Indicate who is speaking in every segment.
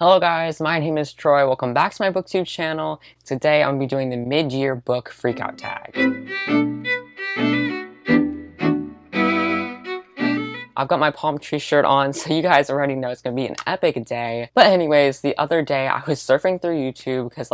Speaker 1: Hello guys, my name is Troy. Welcome back to my booktube channel. Today I'm going to be doing the mid-year book freakout tag. I've got my palm tree shirt on, so you guys already know it's gonna be an epic day. But anyways, the other day I was surfing through YouTube because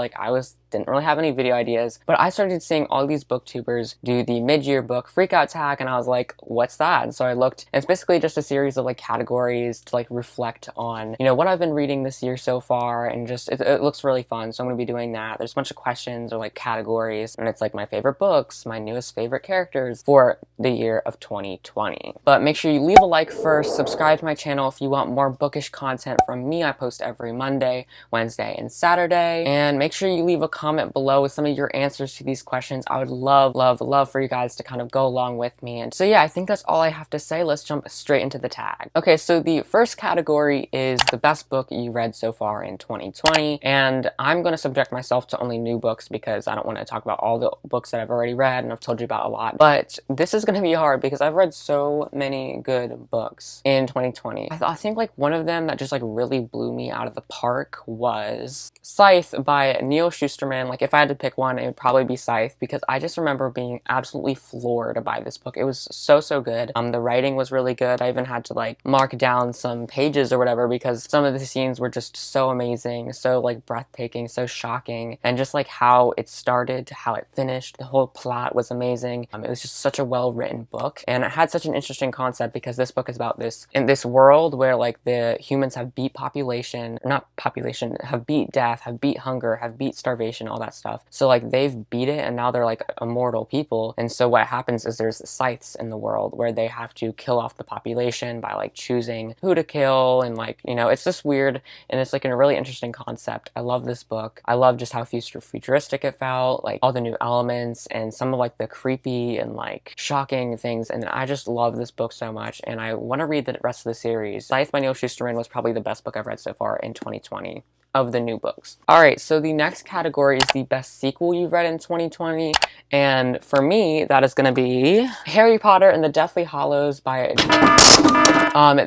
Speaker 1: didn't really have any video ideas, but I started seeing all these booktubers do the mid-year book freakout tag, and I was like, what's that? And so I looked, and it's basically just a series of like categories to like reflect on, what I've been reading this year so far, and just it looks really fun. So I'm gonna be doing that. There's a bunch of questions or like categories, and it's like my favorite books, my newest favorite characters for the year of 2020. But make sure you leave a like first, subscribe to my channel if you want more bookish content from me. I post every Monday, Wednesday, and Saturday. And make sure you leave a comment below with some of your answers to these questions. I would love for you guys to kind of go along with me. And so yeah, I think that's all I have to say. Let's jump straight into the tag. Okay, so the first category is the best book you read so far in 2020. And I'm going to subject myself to only new books because I don't want to talk about all the books that I've already read and I've told you about a lot. But this is going to be hard because I've read so many good books in 2020. I think like one of them that just like really blew me out of the park was Scythe by Neil Shusterman. Like if I had to pick one, it would probably be Scythe because I just remember being absolutely floored by this book. It was so good. The writing was really good. I even had to like mark down some pages or whatever because some of the scenes were just so amazing, so like breathtaking, so shocking, and just like how it started to how it finished. The whole plot was amazing. It was just such a well-written book, and it had such an interesting concept because this book is about in this world where like the humans have beat have beat death, have beat hunger, have beat starvation, all that stuff. So like they've beat it and now they're like immortal people. And so what happens is there's scythes in the world where they have to kill off the population by like choosing who to kill, and like, it's just weird, and it's like a really interesting concept. I love this book. I love just how futuristic it felt, like all the new elements and some of like the creepy and like shocking things, and I just love this book so much, and I want to read the rest of the series. Scythe by Neil Shusterman was probably the best book I've read so far in 2020 of the new books. Alright, so the next category is the best sequel you've read in 2020, and for me, that is going to be Harry Potter and the Deathly Hallows by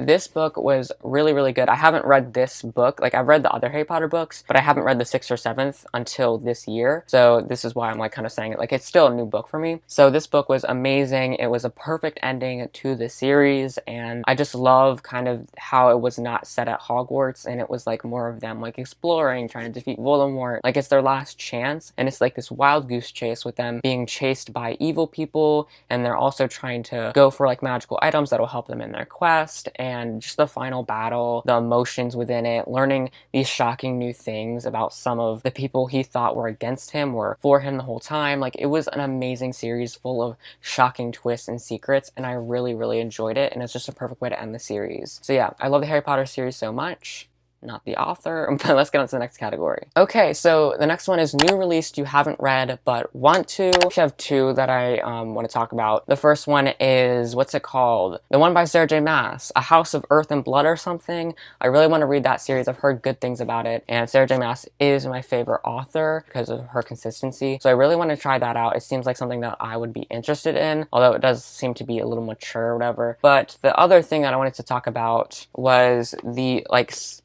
Speaker 1: this book was really good. I haven't read this book. Like, I've read the other Harry Potter books, but I haven't read the 6th or 7th until this year. So this is why I'm like kind of saying it. Like, it's still a new book for me. So this book was amazing. It was a perfect ending to the series, and I just love kind of how it was not set at Hogwarts, and it was like more of them like exploring, trying to defeat Voldemort. Like, it's their last chance, and it's like this wild goose chase with them being chased by evil people, and they're also trying to go for like magical items that will help them in their quest. And just the final battle, the emotions within it, learning these shocking new things about some of the people he thought were against him were for him the whole time. Like, it was an amazing series full of shocking twists and secrets, and I really enjoyed it, and it's just a perfect way to end the series. So yeah, I love the Harry Potter series so much. Not the author, but let's get on to the next category. Okay, so the next one is new released you haven't read but want to. I have two that I want to talk about. The first one is, what's it called? The one by Sarah J. Maas, A House of Earth and Blood or something. I really want to read that series. I've heard good things about it, and Sarah J. Maas is my favorite author because of her consistency. So I really want to try that out. It seems like something that I would be interested in, although it does seem to be a little mature or whatever. But the other thing that I wanted to talk about was the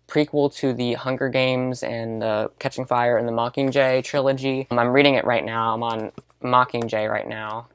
Speaker 1: prequel to the Hunger Games and the Catching Fire and the Mockingjay trilogy. I'm reading it right now. I'm on Mockingjay right now.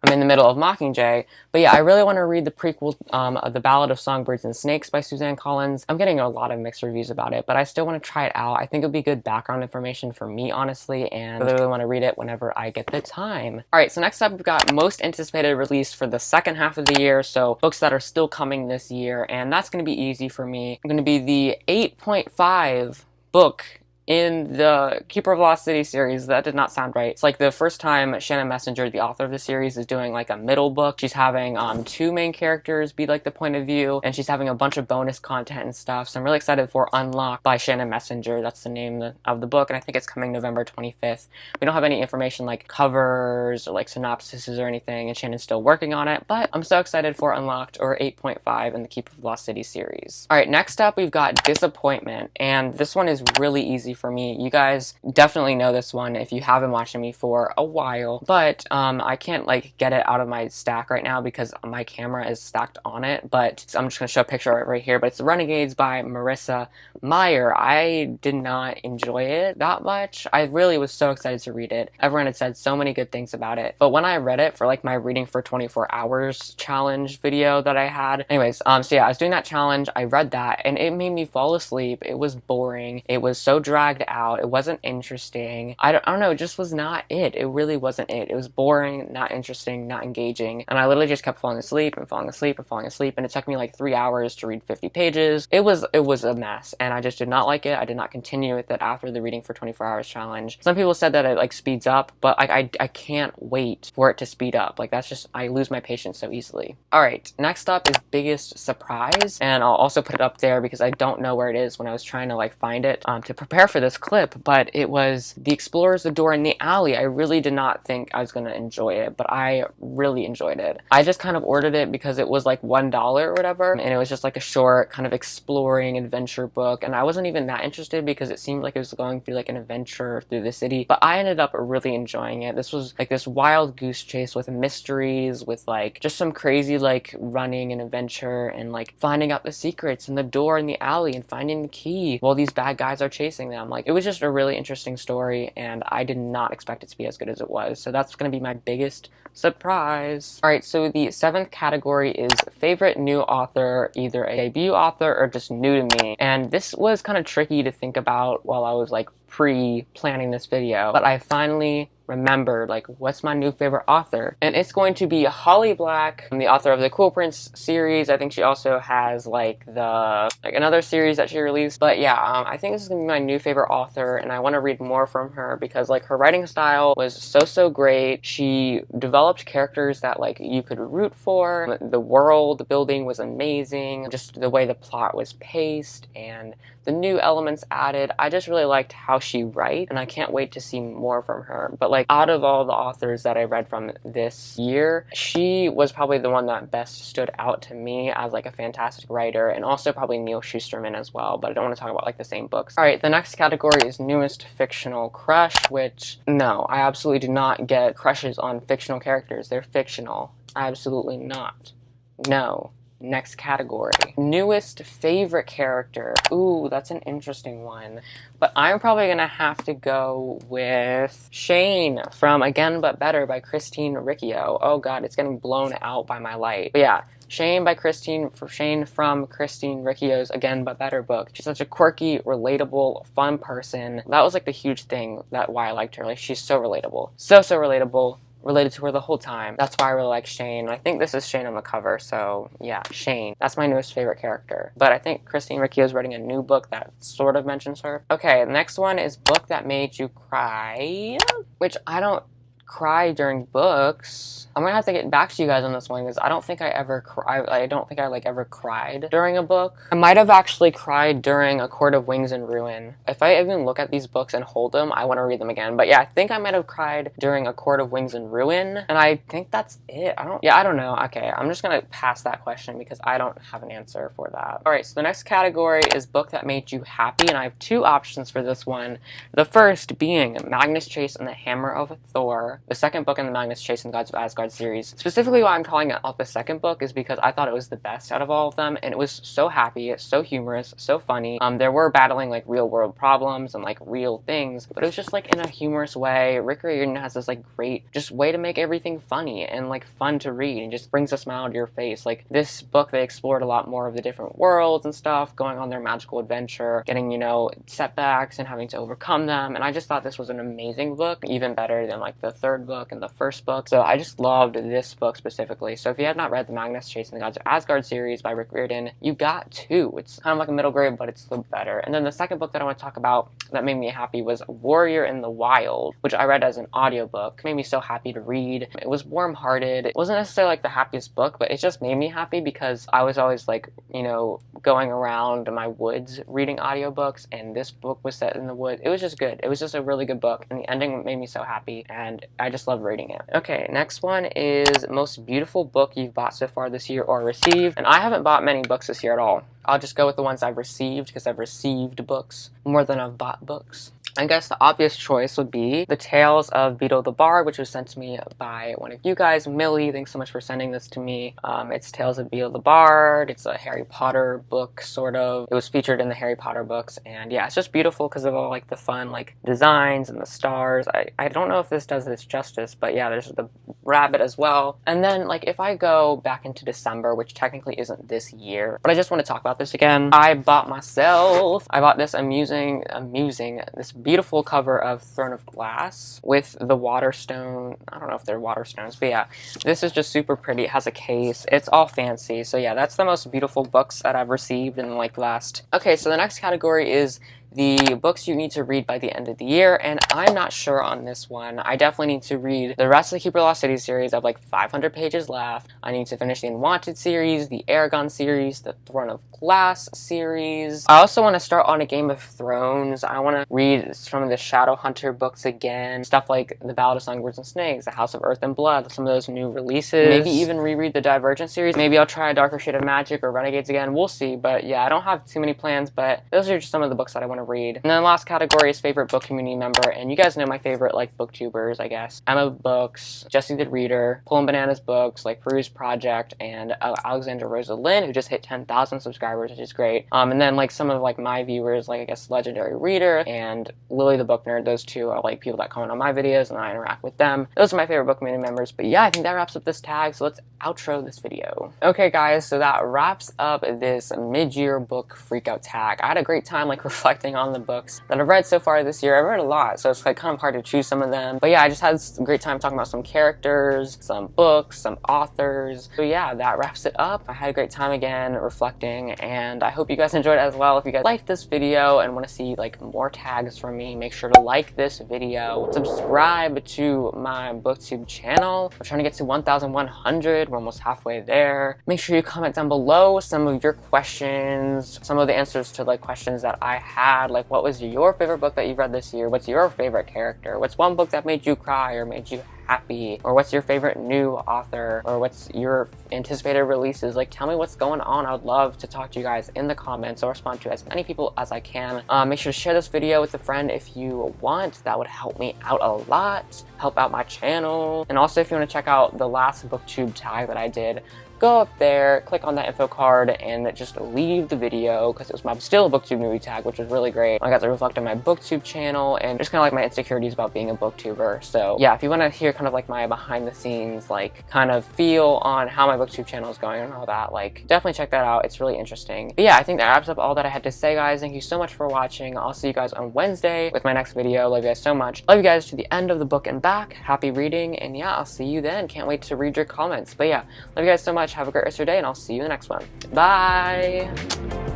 Speaker 1: I'm in the middle of Mockingjay, but yeah, I really want to read the prequel of The Ballad of Songbirds and Snakes by Suzanne Collins. I'm getting a lot of mixed reviews about it, but I still want to try it out. I think it would be good background information for me, honestly, and I really want to read it whenever I get the time. Alright, so next up we've got most anticipated release for the second half of the year, so books that are still coming this year, and that's going to be easy for me. I'm going to be the 8.5 book in the Keeper of Lost City series. That did not sound right. It's like the first time Shannon Messenger, the author of the series, is doing like a middle book. She's having two main characters be like the point of view, and she's having a bunch of bonus content and stuff. So I'm really excited for Unlocked by Shannon Messenger. That's the name of the book, and I think it's coming November 25th. We don't have any information like covers or like synopsises or anything, and Shannon's still working on it, but I'm so excited for Unlocked, or 8.5 in the Keeper of Lost City series. Alright, next up we've got Disappointment, and this one is really easy for me. You guys definitely know this one if you have been watching me for a while, but I can't like get it out of my stack right now because my camera is stacked on it, but I'm just gonna show a picture of it right here. But it's Renegades by Marissa Meyer. I did not enjoy it that much. I really was so excited to read it. Everyone had said so many good things about it, but when I read it for like my reading for 24 hours challenge video that I had, anyways, so yeah, I was doing that challenge, I read that, and it made me fall asleep. It was boring, it was so dragged out, it wasn't interesting. I don't know, it just was not it. It really wasn't it. It was boring, not interesting, not engaging, and I literally just kept falling asleep and falling asleep and falling asleep, and it took me like 3 hours to read 50 pages. It was a mess, and I just did not like it. I did not continue with it after the reading for 24 hours challenge. Some people said that it like speeds up, but I can't wait for it to speed up. Like that's just, I lose my patience so easily. All right, next up is biggest surprise, and I'll also put it up there because I don't know where it is when I was trying to like find it to prepare for this clip, but it was The Explorers, the Door in the Alley. I really did not think I was gonna enjoy it, but I really enjoyed it. I just kind of ordered it because it was like $1 or whatever, and it was just like a short kind of exploring adventure book, and I wasn't even that interested because it seemed like it was going through like an adventure through the city, but I ended up really enjoying it. This was like this wild goose chase with mysteries, with like just some crazy like running and adventure and like finding out the secrets and the door in the alley and finding the key while these bad guys are chasing them. Like it was just a really interesting story, and I did not expect it to be as good as it was. So that's going to be my biggest surprise. All right, so the 7th category is favorite new author, either a debut author or just new to me. And this was kind of tricky to think about while I was like pre-planning this video, but I finally remembered like what's my new favorite author, and it's going to be Holly Black, the author of the Cool Prince series. I think she also has like another series that she released, but yeah, I think this is gonna be my new favorite author, and I want to read more from her because like her writing style was so great. She developed characters that like you could root for. The world building was amazing, just the way the plot was paced and the new elements added. I just really liked how she writes, and I can't wait to see more from her. But like out of all the authors that I read from this year, she was probably the one that best stood out to me as like a fantastic writer, and also probably Neil Shusterman as well, but I don't want to talk about like the same books. All right, the next category is newest fictional crush, which no, I absolutely do not get crushes on fictional characters. They're fictional. Absolutely not. No. Next category, newest favorite character. Ooh, that's an interesting one, but I'm probably gonna have to go with Shane from Again But Better by Christine Riccio. Oh god, it's getting blown out by my light. But yeah, Shane from Christine Riccio's Again But Better book. She's such a quirky, relatable, fun person. That was like the huge thing why I liked her. Like she's so relatable, so relatable. Related to her the whole time. That's why I really like Shane. I think this is Shane on the cover, so yeah, Shane. That's my newest favorite character. But I think Christine Riccio is writing a new book that sort of mentions her. Okay, the next one is book that made you cry, which I don't cry during books. I'm gonna have to get back to you guys on this one because I don't think I ever ever cried during a book. I might have actually cried during A Court of Wings and Ruin. If I even look at these books and hold them, I want to read them again. But yeah, I think I might have cried during A Court of Wings and Ruin, and I think that's it. I don't know. Okay, I'm just gonna pass that question because I don't have an answer for that. All right, so the next category is book that made you happy, and I have 2 options for this one. The first being Magnus Chase and the Hammer of Thor, the second book in the Magnus Chase and Gods of Asgard series. Specifically why I'm calling it out the second book is because I thought it was the best out of all of them, and it was so happy, so humorous, so funny. There were battling like real world problems and like real things, but it was just like in a humorous way. Rick Riordan has this like great just way to make everything funny and like fun to read and just brings a smile to your face. Like this book, they explored a lot more of the different worlds and stuff, going on their magical adventure, getting, you know, setbacks and having to overcome them, and I just thought this was an amazing book, even better than like the third book and the first book. So I just loved this book specifically. So if you have not read the Magnus Chase and the Gods of Asgard series by Rick Riordan, you got to. It's kind of like a middle grade, but it's still better. And then the second book that I want to talk about that made me happy was Warrior in the Wild, which I read as an audiobook. It made me so happy to read. It was warm-hearted. It wasn't necessarily like the happiest book, but it just made me happy because I was always like, you know, going around my woods reading audiobooks, and this book was set in the woods. It was just good. It was just a really good book, and the ending made me so happy, and I just loved reading it. Okay, next one is most beautiful book you've bought so far this year or received, and I haven't bought many books this year at all. I'll just go with the ones I've received because I've received books more than I've bought books. I guess the obvious choice would be The Tales of Beetle the Bard, which was sent to me by one of you guys. Millie, thanks so much for sending this to me. It's Tales of Beetle the Bard. It's a Harry Potter book, sort of. It was featured in the Harry Potter books, and yeah, it's just beautiful because of all like the fun like designs and the stars. I don't know if this does this justice, but yeah, there's the rabbit as well. And then like if I go back into December, which technically isn't this year, but I just want to talk about this again. I bought this amusing, this beautiful cover of Throne of Glass with the Waterstone. I don't know if they're Waterstones, but yeah, this is just super pretty. It has a case. It's all fancy. So yeah, that's the most beautiful books that I've received in like last. Okay, so the next category is the books you need to read by the end of the year, and I'm not sure on this one. I definitely need to read the rest of the Keeper Lost City series. I have like 500 pages left. I need to finish the Unwanted series, the Aragon series, the Throne of Glass series. I also want to start on a Game of Thrones. I want to read some of the Shadowhunter books again, stuff like The Ballad of Songbirds and Snakes, The House of Earth and Blood, some of those new releases. Maybe even reread the Divergent series. Maybe I'll try A Darker Shade of Magic or Renegades again. We'll see, but yeah, I don't have too many plans, but those are just some of the books that I want to read. And then the last category is favorite book community member, and you guys know my favorite like booktubers, I guess. Emma Books, Jessie the Reader, Pull and Bananas Books, like Peru's Project, and Alexandra Rosa Lynn, who just hit 10,000 subscribers, which is great. And then like some of like my viewers, like I guess Legendary Reader and Lily the Book Nerd. Those two are like people that comment on my videos and I interact with them. Those are my favorite book community members. But yeah, I think that wraps up this tag, so let's outro this video. Okay guys, so that wraps up this mid-year book freakout tag. I had a great time like reflecting on the books that I've read so far this year. I've read a lot, so it's like kind of hard to choose some of them. But yeah, I just had a great time talking about some characters, some books, some authors. So yeah, that wraps it up. I had a great time again reflecting, and I hope you guys enjoyed it as well. If you guys liked this video and want to see like more tags from me, make sure to like this video, subscribe to my booktube channel. We're trying to get to 1,100. We're almost halfway there. Make sure you comment down below some of your questions, some of the answers to like questions that I had, like what was your favorite book that you've read this year? What's your favorite character? What's one book that made you cry or made you happy? Or what's your favorite new author? Or what's your anticipated releases? Like tell me what's going on. I would love to talk to you guys in the comments or respond to as many people as I can. Make sure to share this video with a friend if you want. That would help me out a lot, help out my channel. And also if you want to check out the last booktube tag that I did, go up there, click on that info card, and just leave the video because it was my still a booktube movie tag, which was really great. I got to reflect on my booktube channel and just kind of like my insecurities about being a booktuber. So yeah, if you want to hear kind of like my behind the scenes, like kind of feel on how my booktube channel is going and all that, like definitely check that out. It's really interesting. But yeah, I think that wraps up all that I had to say, guys. Thank you so much for watching. I'll see you guys on Wednesday with my next video. Love you guys so much. Love you guys to the end of the book and back. Happy reading, and yeah, I'll see you then. Can't wait to read your comments. But yeah, love you guys so much. Have a great rest of your day, and I'll see you in the next one. Bye!